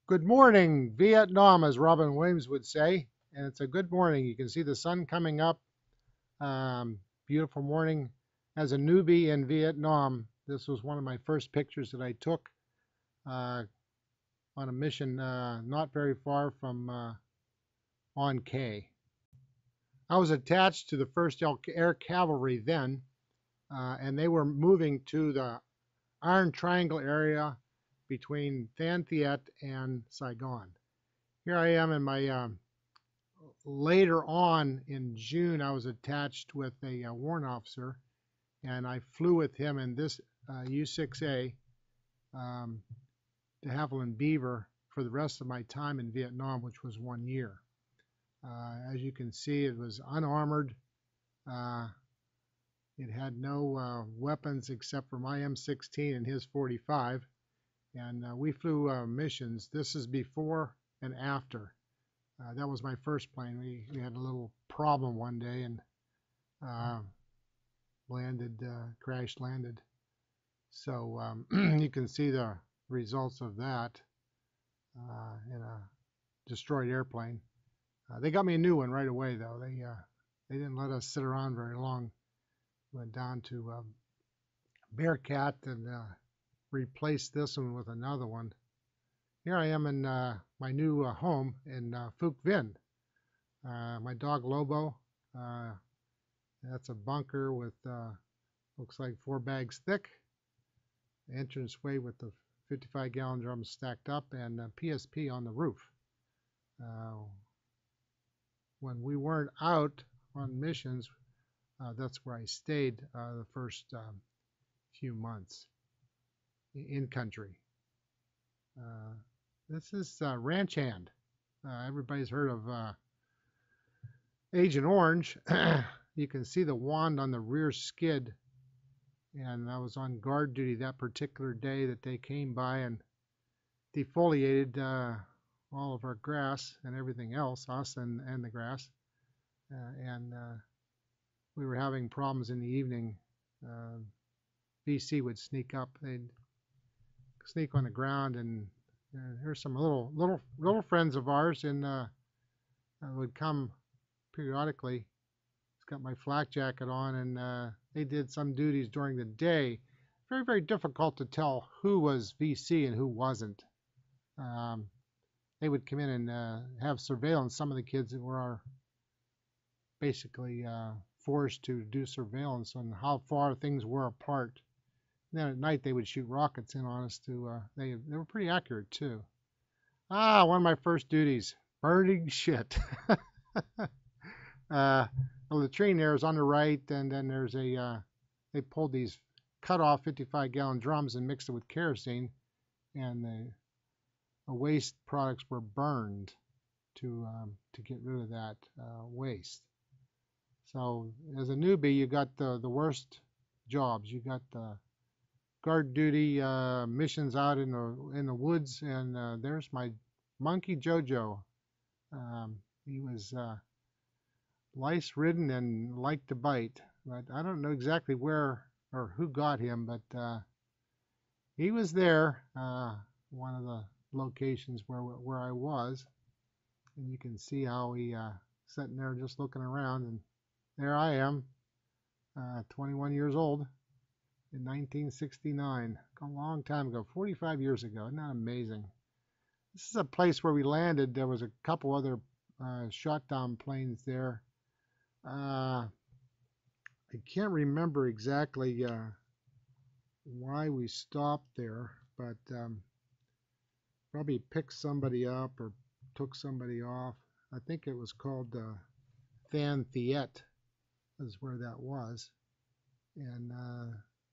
Good morning, Vietnam, as Robin Williams would say. And it's a good morning. You can see the sun coming up. Beautiful morning. As a newbie in Vietnam, this was one of my first pictures that I took uh, on a mission not very far from On K. I was attached to the 1st Air Cavalry then, and they were moving to the Iron Triangle area between Than Thiet and Saigon. Here I am in my later on in June, I was attached with a warrant officer, and I flew with him in this U-6A um, de Havilland Beaver for the rest of my time in Vietnam, which was 1 year. As you can see, it was unarmored. Uh, it had no weapons except for my M16 and his 45, and we flew missions. This is before and after. That was my first plane. We had a little problem one day and uh, crash landed. So you can see the results of that in a destroyed airplane. They got me a new one right away, though. They didn't let us sit around very long. Went down to Bearcat and replaced this one with another one. Here I am in my new home in Phuc Vinh. My dog Lobo. That's a bunker with looks like 4 bags thick. Entranceway with the 55-gallon drums stacked up and PSP on the roof. When we weren't out on missions, that's where I stayed the first few months in country. This is Ranch Hand. Everybody's heard of Agent Orange. You can see the wand on the rear skid, and I was on guard duty that particular day that they came by and defoliated all of our grass and everything else, us and the grass. And we were having problems in the evening. VC would sneak up. They'd sneak on the ground, and here's some little friends of ours, and would come periodically. It's got my flak jacket on, and they did some duties during the day. Very, very difficult to tell who was VC and who wasn't. They would come in and have surveillance. Some of the kids that were basically forced to do surveillance on how far things were apart. And then at night they would shoot rockets in on us to. They were pretty accurate too. One of my first duties, burning shit. The latrine there is on the right, and then there's they pulled these cut off 55-gallon drums and mixed it with kerosene, and the waste products were burned to get rid of that waste. So as a newbie, you got the worst jobs. You got the guard duty missions out in the woods, and there's my monkey Jojo. He was lice-ridden and liked to bite, but I don't know exactly where or who got him, but he was there, one of the locations where I was, and you can see how he sitting there just looking around, and there I am, 21 years old in 1969, a long time ago, 45 years ago. Isn't that amazing? This is a place where we landed. There was a couple other shot down planes there. I can't remember exactly why we stopped there, but probably picked somebody up or took somebody off. I think it was called Than Thiet is where that was. And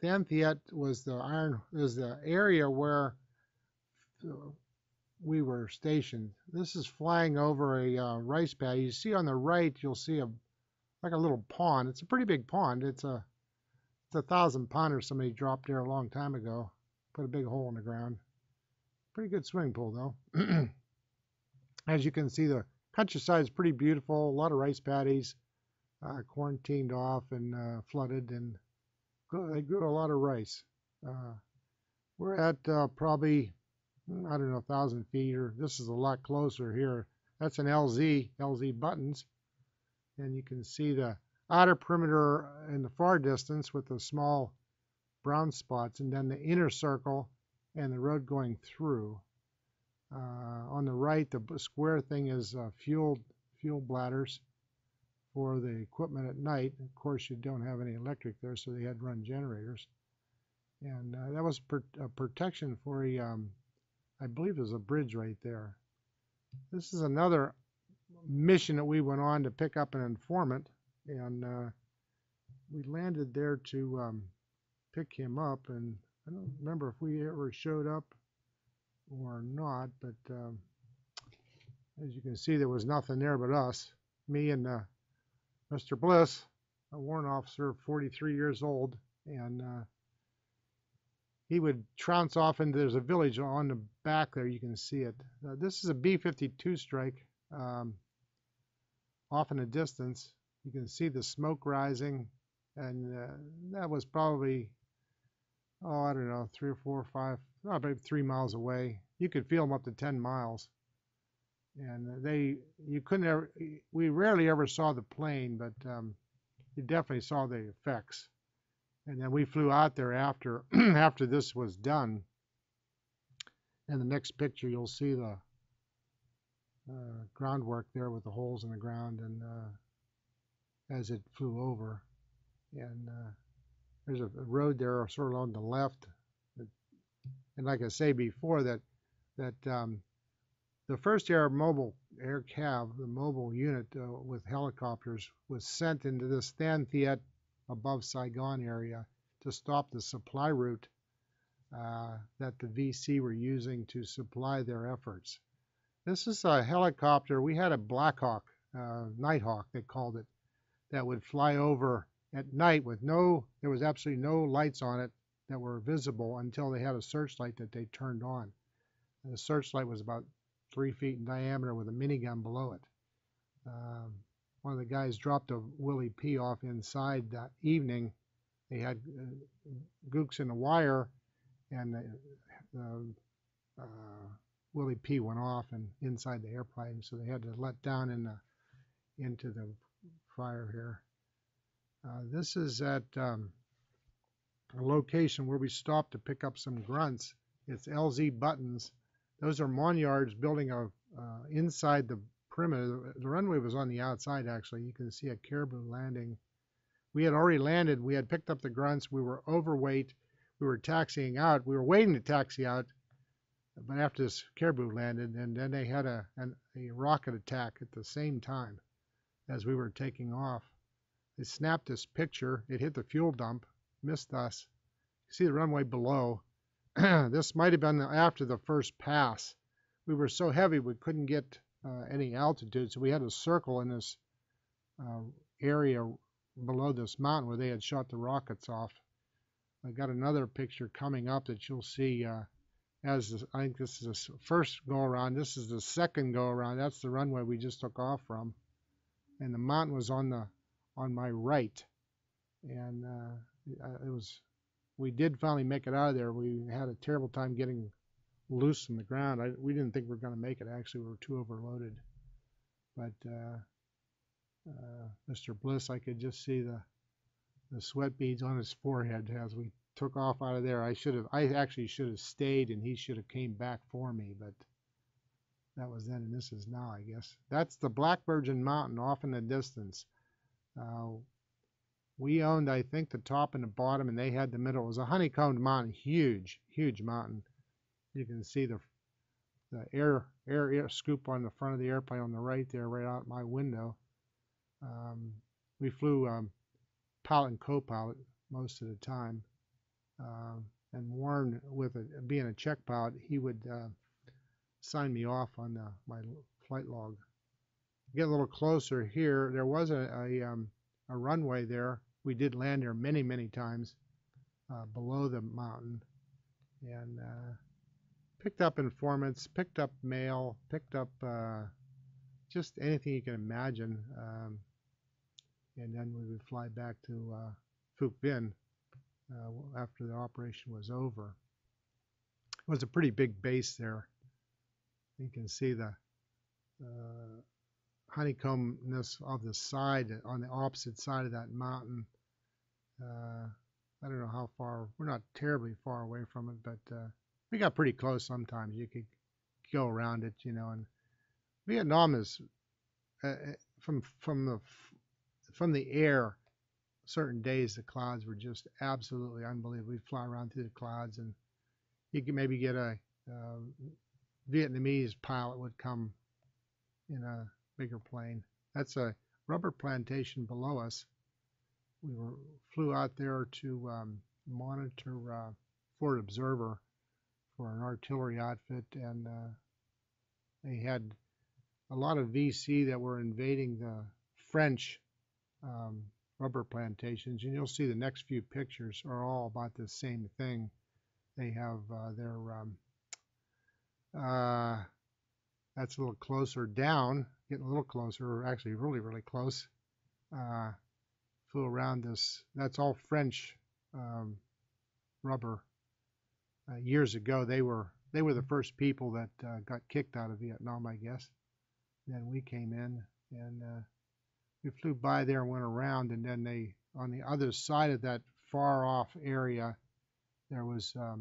Than Thiet was the area where we were stationed. This is flying over a rice paddy. You see on the right, you'll see like a little pond. It's a pretty big pond. It's a 1,000-pounder somebody dropped there a long time ago. Put a big hole in the ground. Pretty good swimming pool though. As you can see, the countryside is pretty beautiful. A lot of rice paddies, quarantined off and flooded, and they grew a lot of rice. We're at probably I don't know, 1,000 feet, or this is a lot closer here. That's an LZ buttons, and you can see the outer perimeter in the far distance with the small brown spots, and then the inner circle and the road going through. On the right, the square thing is fuel bladders for the equipment at night. Of course, you don't have any electric there, so they had to run generators. And that was a protection for I believe there's a bridge right there. This is another mission that we went on to pick up an informant, and we landed there to pick him up. And I don't remember if we ever showed up or not, but as you can see, there was nothing there but us, me and Mr. Bliss, a warrant officer, 43 years old, and he would trounce off into, there's a village on the back there, you can see it. This is a B-52 strike, off in the distance. You can see the smoke rising, and that was probably, oh, I don't know, 3 or 4 or 5, about 3 miles away. You could feel them up to 10 miles. And you couldn't ever, we rarely ever saw the plane, but you definitely saw the effects. And then we flew out there after after this was done. In the next picture, you'll see the groundwork there with the holes in the ground, and as it flew over. And there's a road there sort of on the left. And like I say before, that the first mobile air cav, the mobile unit with helicopters, was sent into this Than Thiet above Saigon area to stop the supply route that the VC were using to supply their efforts. This is a helicopter. We had a Black Hawk, Nighthawk they called it, that would fly over at night with there was absolutely no lights on it that were visible until they had a searchlight that they turned on. And the searchlight was about 3 feet in diameter with a minigun below it. One of the guys dropped a Willie P off inside that evening. They had gooks in the wire, and Willie P went off and inside the airplane, so they had to let down into the fire here. This is at a location where we stopped to pick up some grunts. It's LZ buttons. Those are Monyards building inside the perimeter. The runway was on the outside, actually. You can see a caribou landing. We had already landed. We had picked up the grunts. We were overweight. We were taxiing out. We were waiting to taxi out, but after this caribou landed, and then they had a rocket attack at the same time as we were taking off. They snapped this picture. It hit the fuel dump, missed us. You see the runway below. This might have been after the first pass. We were so heavy we couldn't get any altitude, so we had to circle in this area below this mountain where they had shot the rockets off. I got another picture coming up that you'll see I think this is the first go around. This is the second go around. That's the runway we just took off from, and the mountain was on my right, and we did finally make it out of there. We had a terrible time getting loose from the ground. We didn't think we were going to make it. Actually, we were too overloaded. But Mr. Bliss, I could just see the sweat beads on his forehead as we took off out of there. I actually should have stayed, and he should have came back for me, but that was then, and this is now, I guess. That's the Black Virgin Mountain off in the distance. We owned, I think, the top and the bottom, and they had the middle. It was a honeycombed mountain, huge, huge mountain. You can see the air scoop on the front of the airplane on the right there, right out my window. We flew pilot and co-pilot most of the time. And Warren, with being a check pilot, he would sign me off on my flight log. Get a little closer here. There was a runway there. We did land there many, many times below the mountain, and picked up informants, picked up mail, picked up just anything you can imagine. And then we would fly back to Phuc Vinh after the operation was over. was a pretty big base there. You can see the uh, honeycombness of the side on the opposite side of that mountain. I don't know how far, we're not terribly far away from it, but we got pretty close sometimes. You could go around it, you know. And Vietnam is from the air. Certain days the clouds were just absolutely unbelievable. We'd fly around through the clouds, and you could maybe get a Vietnamese pilot would come in a bigger plane. That's a rubber plantation below us. We flew out there to monitor Fort Observer for an artillery outfit, and they had a lot of VC that were invading the French rubber plantations, and you'll see the next few pictures are all about the same thing. They have that's a little closer down, getting a little closer, actually really, really close. Flew around this. That's all French rubber. Years ago, they were the first people that got kicked out of Vietnam, I guess. Then we came in, and we flew by there and went around, and then they, on the other side of that far off area, there was a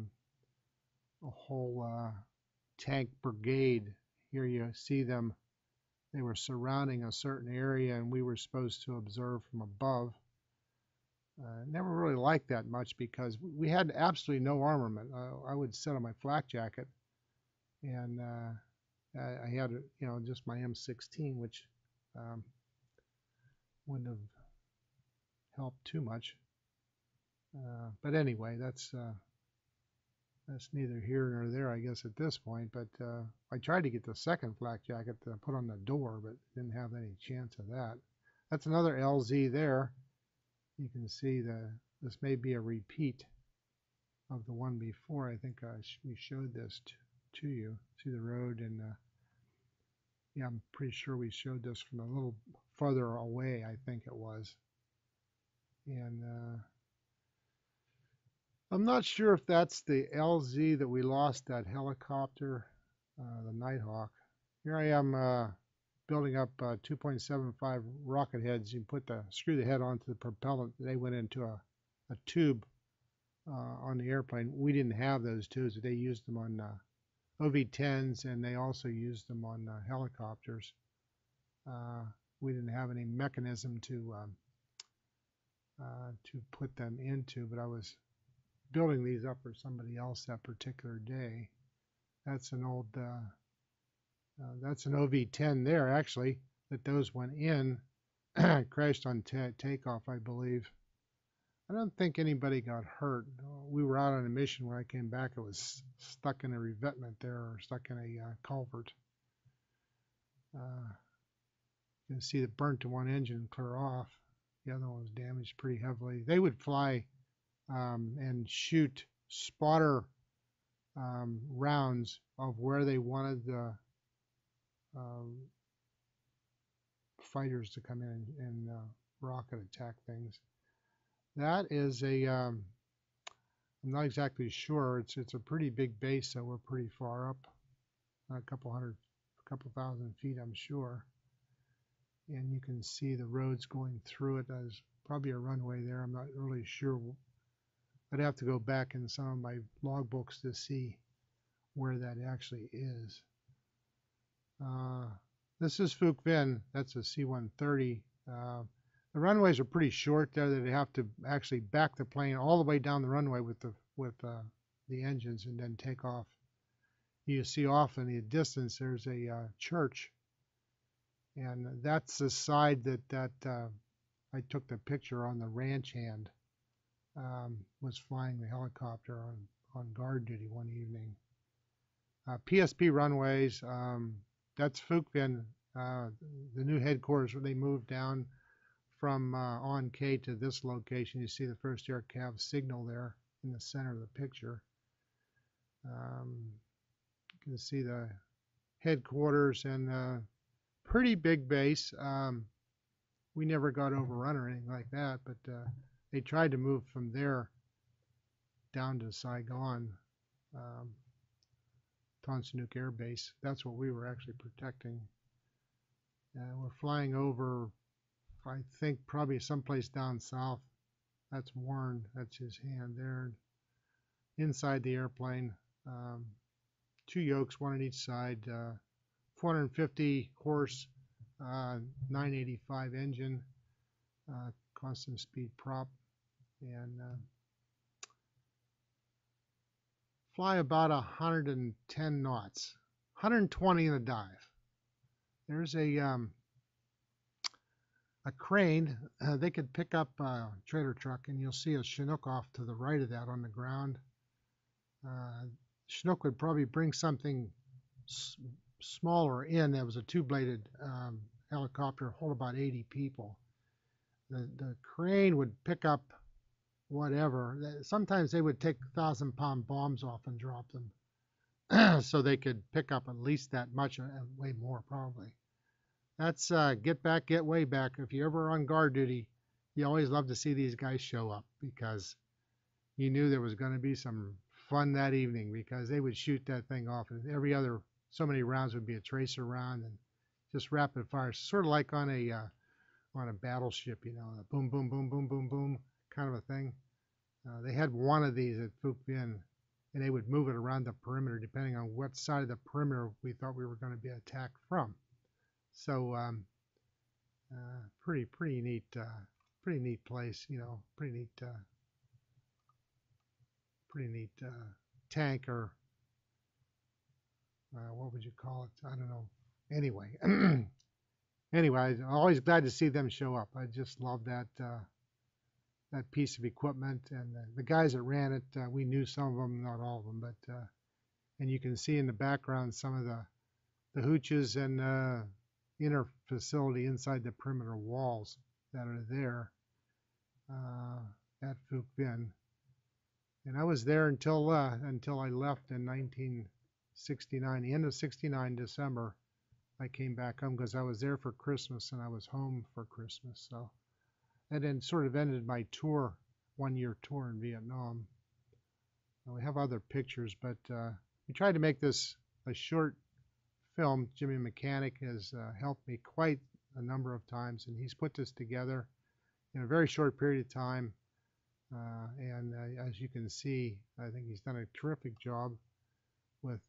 whole tank brigade. Here you see them. They were surrounding a certain area, and we were supposed to observe from above. Never really liked that much because we had absolutely no armament. I would sit on my flak jacket, and I had, you know, just my M16, which wouldn't have helped too much. But anyway, that's neither here nor there, I guess, at this point. But I tried to get the second flak jacket to put on the door, but didn't have any chance of that. That's another LZ there. You can see this may be a repeat of the one before. I think we showed this to you. See the road, and yeah, I'm pretty sure we showed this from a little farther away, I think it was. And I'm not sure if that's the LZ that we lost, that helicopter, the Nighthawk. Here I am building up 2.75 rocket heads. You screw the head onto the propellant. They went into a tube on the airplane. We didn't have those tubes. They used them on OV-10s, and they also used them on helicopters. We didn't have any mechanism to put them into, but I was building these up for somebody else that particular day. That's an old that's an OV-10 there, actually, that those went in. Crashed on takeoff, I believe. I don't think anybody got hurt. We were out on a mission. When I came back, it was stuck in a revetment there, or stuck in a culvert. You can see the burnt to one engine clear off. The other one was damaged pretty heavily. They would fly and shoot spotter rounds of where they wanted the fighters to come in and rocket attack things. That is I'm not exactly sure. It's a pretty big base, so we're pretty far up, a couple thousand feet, I'm sure. And you can see the roads going through it. There's probably a runway there. I'm not really sure. I'd have to go back in some of my logbooks to see where that actually is. This is Phuc Vinh. That's a C-130. The runways are pretty short there. They have to actually back the plane all the way down the runway with the engines and then take off. You see off in the distance there's a church, and that's the side that I took the picture on. The ranch hand was flying the helicopter on guard duty one evening. PSP runways, that's Phuc Vinh, the new headquarters where they moved down from on K to this location. You see the first air cav signal there in the center of the picture. You can see the headquarters, and pretty big base. We never got overrun or anything like that, but they tried to move from there down to Saigon. Tonsanuk Air Base. That's what we were actually protecting. We're flying over, I think, probably someplace down south. That's Warren. That's his hand there. Inside the airplane, two yokes, one on each side, 450 horse, 985 engine, constant speed prop, and fly about 110 knots, 120 in a dive. There's a crane. They could pick up a trailer truck, and you'll see a Chinook off to the right of that on the ground. Chinook would probably bring something smaller in. There was a two-bladed helicopter, hold about 80 people. The crane would pick up whatever. Sometimes they would take 1,000-pound bombs off and drop them, so they could pick up at least that much, and way more probably. That's get back, get way back. If you're ever on guard duty, you always love to see these guys show up, because you knew there was going to be some fun that evening, because they would shoot that thing off, and every other so many rounds would be a tracer round, and just rapid fire, sort of like on a battleship, you know, a boom, boom, boom, boom, boom, boom kind of a thing. They had one of these at Phuc Vinh, and they would move it around the perimeter depending on what side of the perimeter we thought we were going to be attacked from. So pretty neat place, you know, pretty neat tank, or what would you call it? I don't know. Anyway, I'm always glad to see them show up. I just love that piece of equipment, and the guys that ran it. We knew some of them, not all of them, but and you can see in the background some of the hooches and inner facility inside the perimeter walls that are there at Phuc Vinh. And I was there until I left in 1969, the end of '69, December. I came back home because I was there for Christmas and I was home for Christmas. So that then sort of ended my tour, 1-year tour in Vietnam. We have other pictures, but we tried to make this a short film. Jimmy Mechanic has helped me quite a number of times, and he's put this together in a very short period of time. And as you can see, I think he's done a terrific job with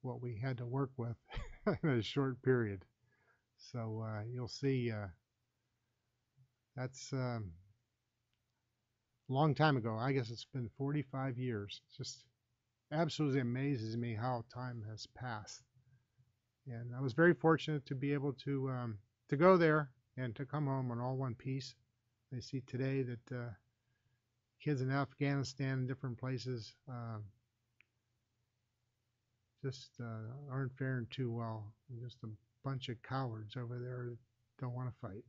what we had to work with in a short period. So you'll see that's a long time ago. I guess it's been 45 years. It just absolutely amazes me how time has passed. And I was very fortunate to be able to go there and to come home in all one piece. I see today that kids in Afghanistan and different places just aren't faring too well. They're just a bunch of cowards over there that don't want to fight.